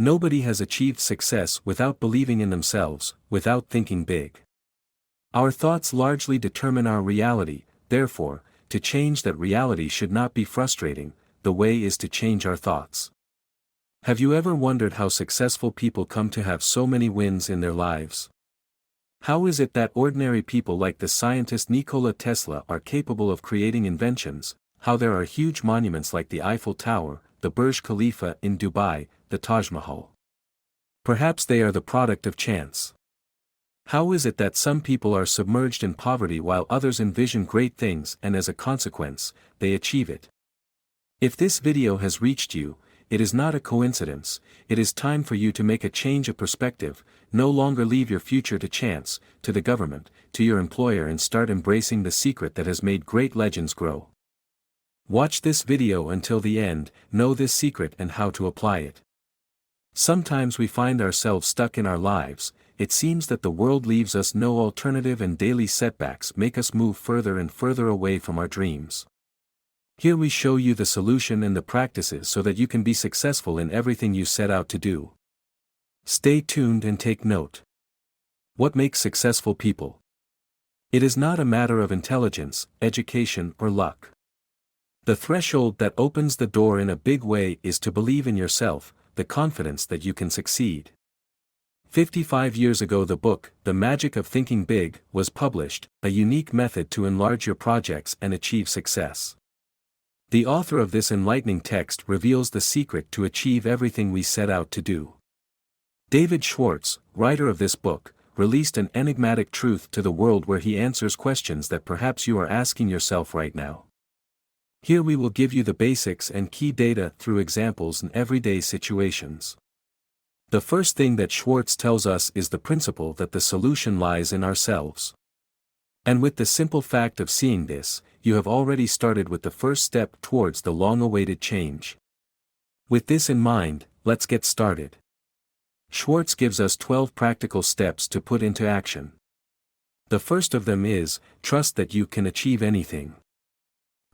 Nobody has achieved success without believing in themselves, without thinking big. Our thoughts largely determine our reality, therefore, to change that reality should not be frustrating. The way is to change our thoughts. Have you ever wondered how successful people come to have so many wins in their lives? How is it that ordinary people like the scientist Nikola Tesla are capable of creating inventions, how there are huge monuments like the Eiffel Tower, the Burj Khalifa in Dubai, the Taj Mahal? Perhaps they are the product of chance. How is it that some people are submerged in poverty while others envision great things and as a consequence, they achieve it? If this video has reached you, it is not a coincidence. It is time for you to make a change of perspective, no longer leave your future to chance, to the government, to your employer, and start embracing the secret that has made great legends grow. Watch this video until the end, know this secret and how to apply it. Sometimes we find ourselves stuck in our lives. It seems that the world leaves us no alternative and daily setbacks make us move further and further away from our dreams. Here we show you the solution and the practices so that you can be successful in everything you set out to do. Stay tuned and take note. What makes successful people? It is not a matter of intelligence, education, or luck. The threshold that opens the door in a big way is to believe in yourself, the confidence that you can succeed. 55 years ago the book, The Magic of Thinking Big, was published, a unique method to enlarge your projects and achieve success. The author of this enlightening text reveals the secret to achieve everything we set out to do. David Schwartz, writer of this book, released an enigmatic truth to the world where he answers questions that perhaps you are asking yourself right now. Here we will give you the basics and key data through examples in everyday situations. The first thing that Schwartz tells us is the principle that the solution lies in ourselves. And with the simple fact of seeing this, you have already started with the first step towards the long-awaited change. With this in mind, let's get started. Schwartz gives us 12 practical steps to put into action. The first of them is, trust that you can achieve anything.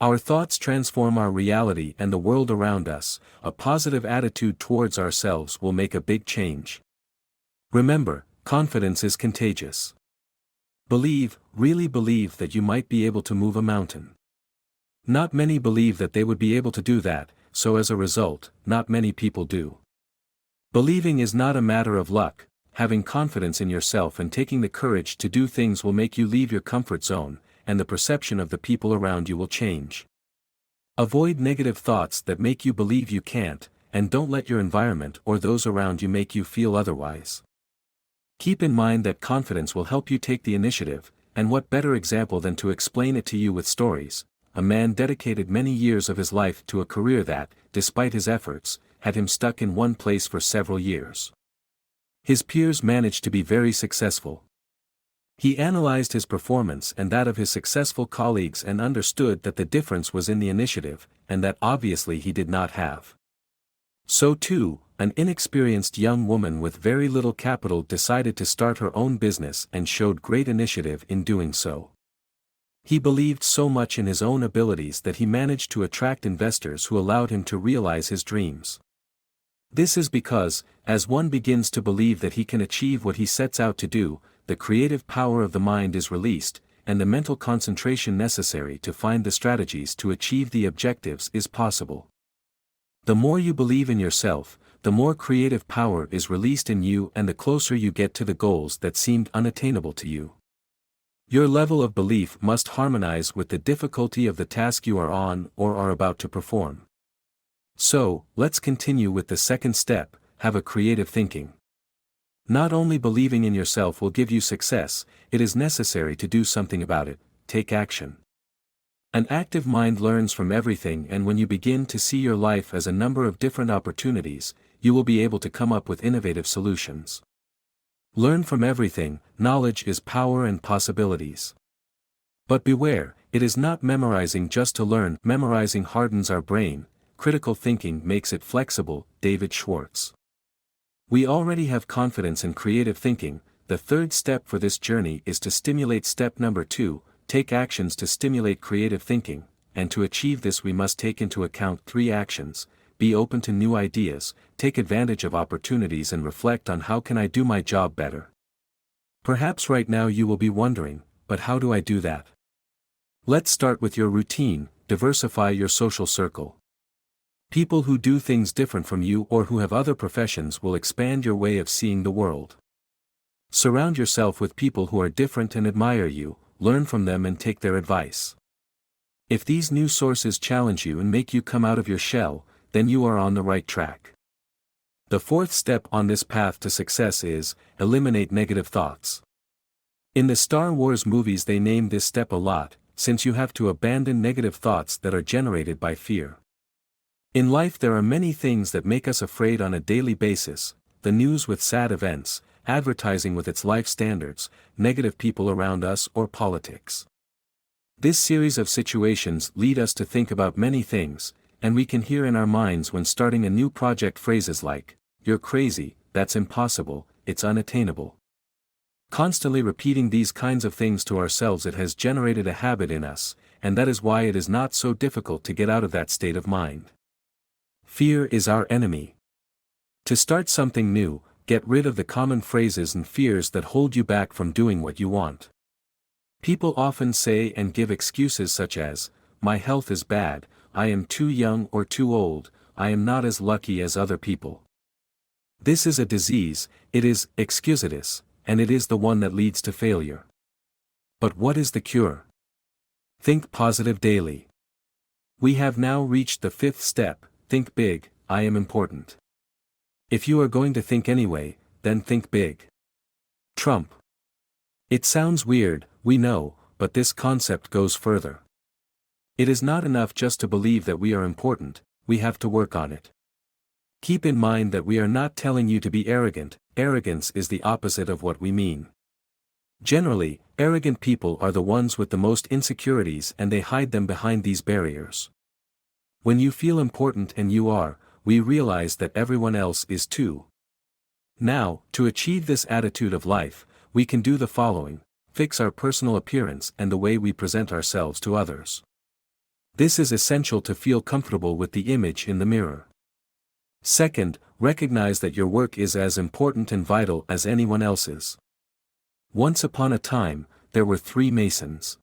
Our thoughts transform our reality and the world around us. A positive attitude towards ourselves will make a big change. Remember, confidence is contagious. Believe, really believe that you might be able to move a mountain. Not many believe that they would be able to do that, so as a result, not many people do. Believing is not a matter of luck. Having confidence in yourself and taking the courage to do things will make you leave your comfort zone, and the perception of the people around you will change. Avoid negative thoughts that make you believe you can't, and don't let your environment or those around you make you feel otherwise. Keep in mind that confidence will help you take the initiative, and what better example than to explain it to you with stories. A man dedicated many years of his life to a career that, despite his efforts, had him stuck in one place for several years. His peers managed to be very successful. He analyzed his performance and that of his successful colleagues and understood that the difference was in the initiative, and that obviously he did not have. So too, an inexperienced young woman with very little capital decided to start her own business and showed great initiative in doing so. He believed so much in his own abilities that he managed to attract investors who allowed him to realize his dreams. This is because, as one begins to believe that he can achieve what he sets out to do, the creative power of the mind is released, and the mental concentration necessary to find the strategies to achieve the objectives is possible. The more you believe in yourself, the more creative power is released in you and the closer you get to the goals that seemed unattainable to you. Your level of belief must harmonize with the difficulty of the task you are on or are about to perform. So, let's continue with the second step, have a creative thinking. Not only believing in yourself will give you success, it is necessary to do something about it, take action. An active mind learns from everything, and when you begin to see your life as a number of different opportunities, you will be able to come up with innovative solutions. Learn from everything, knowledge is power and possibilities. But beware, it is not memorizing just to learn, memorizing hardens our brain, critical thinking makes it flexible. David Schwartz. We already have confidence in creative thinking. The third step for this journey is to stimulate step number 2, take actions to stimulate creative thinking, and to achieve this we must take into account 3 actions. be open to new ideas, take advantage of opportunities and reflect on how can I do my job better. Perhaps right now you will be wondering, but how do I do that? Let's start with your routine. Diversify your social circle. People who do things different from you or who have other professions will expand your way of seeing the world. Surround yourself with people who are different and admire you, learn from them and take their advice. If these new sources challenge you and make you come out of your shell, then you are on the right track. The fourth step on this path to success is, eliminate negative thoughts. In the Star Wars movies they name this step a lot, since you have to abandon negative thoughts that are generated by fear. In life there are many things that make us afraid on a daily basis: the news with sad events, advertising with its life standards, negative people around us, or politics. This series of situations lead us to think about many things, and we can hear in our minds when starting a new project phrases like, "You're crazy, that's impossible, it's unattainable." Constantly repeating these kinds of things to ourselves, it has generated a habit in us, and that is why it is not so difficult to get out of that state of mind. Fear is our enemy. To start something new, get rid of the common phrases and fears that hold you back from doing what you want. People often say and give excuses such as, "My health is bad, I am too young or too old, I am not as lucky as other people." This is a disease, it is excusitis, and it is the one that leads to failure. But what is the cure? Think positive daily. We have now reached the fifth step: think big. I am important. If you are going to think anyway, then think big. Trump. It sounds weird, we know, but this concept goes further. It is not enough just to believe that we are important, we have to work on it. Keep in mind that we are not telling you to be arrogant. Arrogance is the opposite of what we mean. Generally, arrogant people are the ones with the most insecurities and they hide them behind these barriers. When you feel important, and you are, we realize that everyone else is too. Now, to achieve this attitude of life, we can do the following: fix our personal appearance and the way we present ourselves to others. This is essential to feel comfortable with the image in the mirror. Second, recognize that your work is as important and vital as anyone else's. Once upon a time, there were 3 masons.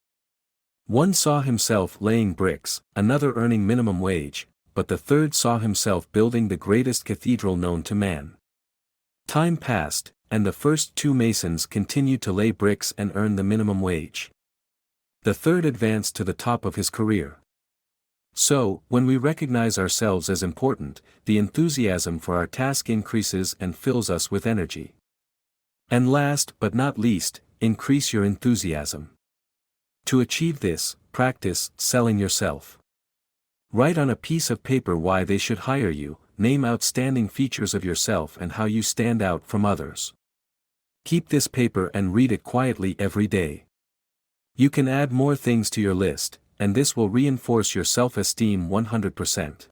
One saw himself laying bricks, another earning minimum wage, but the third saw himself building the greatest cathedral known to man. Time passed, and the first 2 masons continued to lay bricks and earn the minimum wage. The third advanced to the top of his career. So, when we recognize ourselves as important, the enthusiasm for our task increases and fills us with energy. And last but not least, increase your enthusiasm. To achieve this, practice selling yourself. Write on a piece of paper why they should hire you, name outstanding features of yourself and how you stand out from others. Keep this paper and read it quietly every day. You can add more things to your list, and this will reinforce your self-esteem 100%.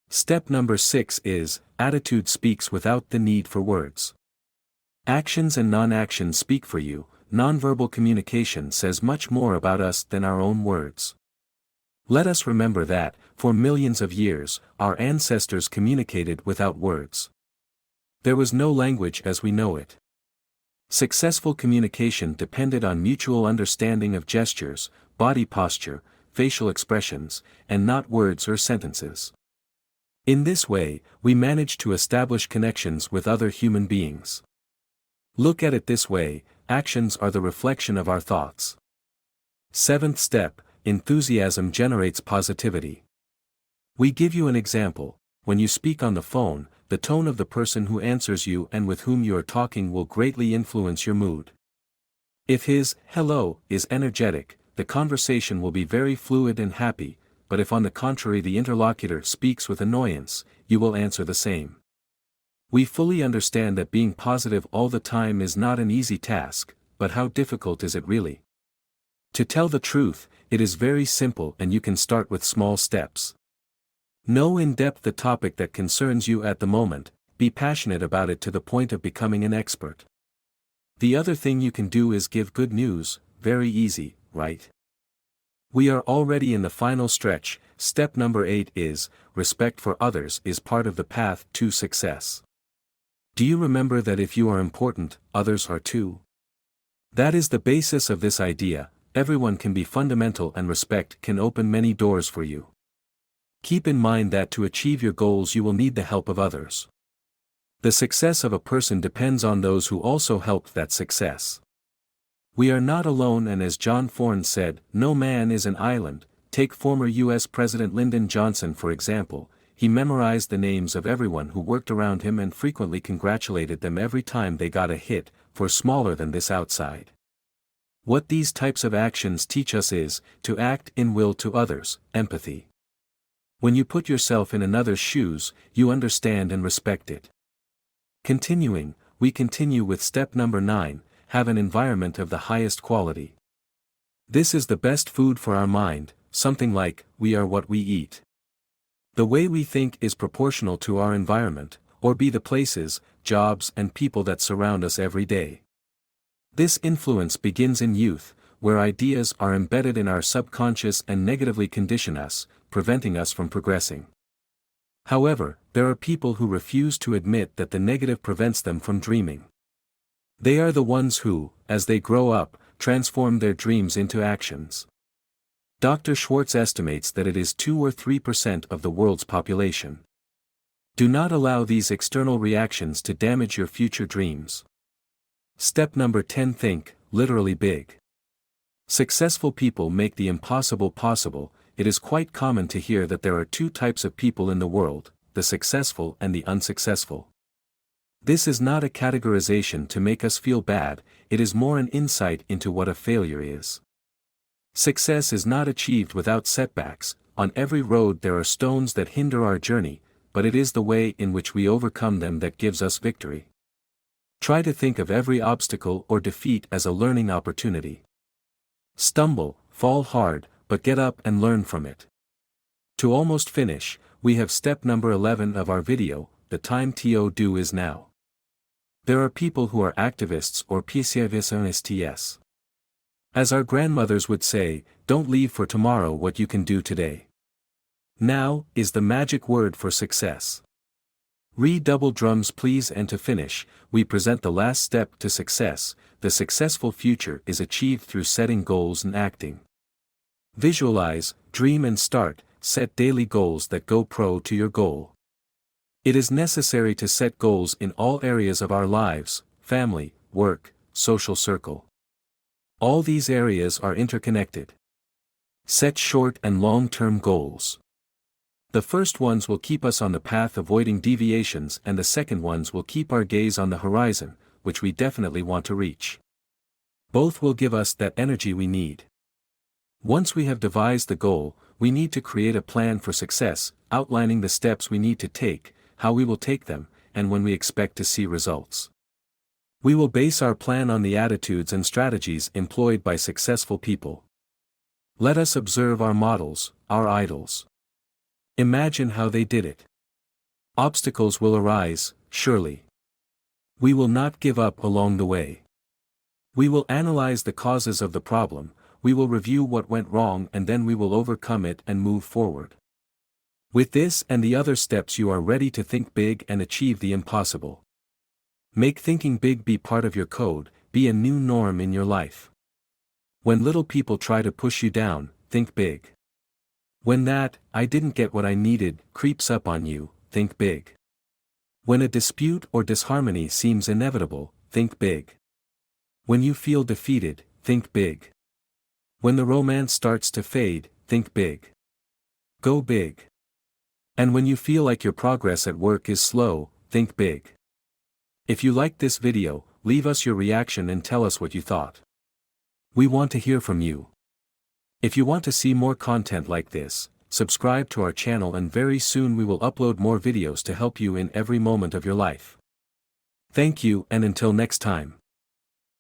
Step number 6 is, attitude speaks without the need for words. Actions and non-actions speak for you. Nonverbal communication says much more about us than our own words. Let us remember that, for millions of years, our ancestors communicated without words. There was no language as we know it. Successful communication depended on mutual understanding of gestures, body posture, facial expressions, and not words or sentences. In this way, we managed to establish connections with other human beings. Look at it this way: actions are the reflection of our thoughts. Seventh step: enthusiasm generates positivity. We give you an example. When you speak on the phone, the tone of the person who answers you and with whom you are talking will greatly influence your mood. If his hello is energetic, the conversation will be very fluid and happy, but if on the contrary the interlocutor speaks with annoyance, you will answer the same. We fully understand that being positive all the time is not an easy task, but how difficult is it really? To tell the truth, it is very simple and you can start with small steps. Know in depth the topic that concerns you at the moment, be passionate about it to the point of becoming an expert. The other thing you can do is give good news, very easy, right? We are already in the final stretch. Step number 8 is, respect for others is part of the path to success. Do you remember that if you are important, others are too? That is the basis of this idea. Everyone can be fundamental and respect can open many doors for you. Keep in mind that to achieve your goals you will need the help of others. The success of a person depends on those who also helped that success. We are not alone, and as John Forn said, no man is an island. Take former U.S. President Lyndon Johnson for example. He memorized the names of everyone who worked around him and frequently congratulated them every time they got a hit, for smaller than this outside. What these types of actions teach us is, to act in will to others, empathy. When you put yourself in another's shoes, you understand and respect it. Continuing, we continue with step number 9, have an environment of the highest quality. This is the best food for our mind, something like, we are what we eat. The way we think is proportional to our environment, or be the places, jobs and people that surround us every day. This influence begins in youth, where ideas are embedded in our subconscious and negatively condition us, preventing us from progressing. However, there are people who refuse to admit that the negative prevents them from dreaming. They are the ones who, as they grow up, transform their dreams into actions. Dr. Schwartz estimates that it is 2 or 3% of the world's population. Do not allow these external reactions to damage your future dreams. Step number 10, think, literally big. Successful people make the impossible possible. It is quite common to hear that there are 2 types of people in the world, the successful and the unsuccessful. This is not a categorization to make us feel bad, it is more an insight into what a failure is. Success is not achieved without setbacks. On every road there are stones that hinder our journey, but it is the way in which we overcome them that gives us victory. Try to think of every obstacle or defeat as a learning opportunity. Stumble, fall hard, but get up and learn from it. To almost finish, we have step number 11 of our video, the time to do is now. There are people who are activists or PCVSONSTS. As our grandmothers would say, don't leave for tomorrow what you can do today. Now is the magic word for success. Double drums please. And to finish, we present the last step to success. The successful future is achieved through setting goals and acting. Visualize, dream and start, set daily goals that go pro to your goal. It is necessary to set goals in all areas of our lives, family, work, social circle. All these areas are interconnected. Set short and long-term goals. The first ones will keep us on the path avoiding deviations, and the second ones will keep our gaze on the horizon, which we definitely want to reach. Both will give us that energy we need. Once we have devised the goal, we need to create a plan for success, outlining the steps we need to take, how we will take them, and when we expect to see results. We will base our plan on the attitudes and strategies employed by successful people. Let us observe our models, our idols. Imagine how they did it. Obstacles will arise, surely. We will not give up along the way. We will analyze the causes of the problem, we will review what went wrong, and then we will overcome it and move forward. With this and the other steps you are ready to think big and achieve the impossible. Make thinking big be part of your code, be a new norm in your life. When little people try to push you down, think big. When that, I didn't get what I needed, creeps up on you, think big. When a dispute or disharmony seems inevitable, think big. When you feel defeated, think big. When the romance starts to fade, think big. Go big. And when you feel like your progress at work is slow, think big. If you liked this video, leave us your reaction and tell us what you thought. We want to hear from you. If you want to see more content like this, subscribe to our channel, and very soon we will upload more videos to help you in every moment of your life. Thank you, and until next time.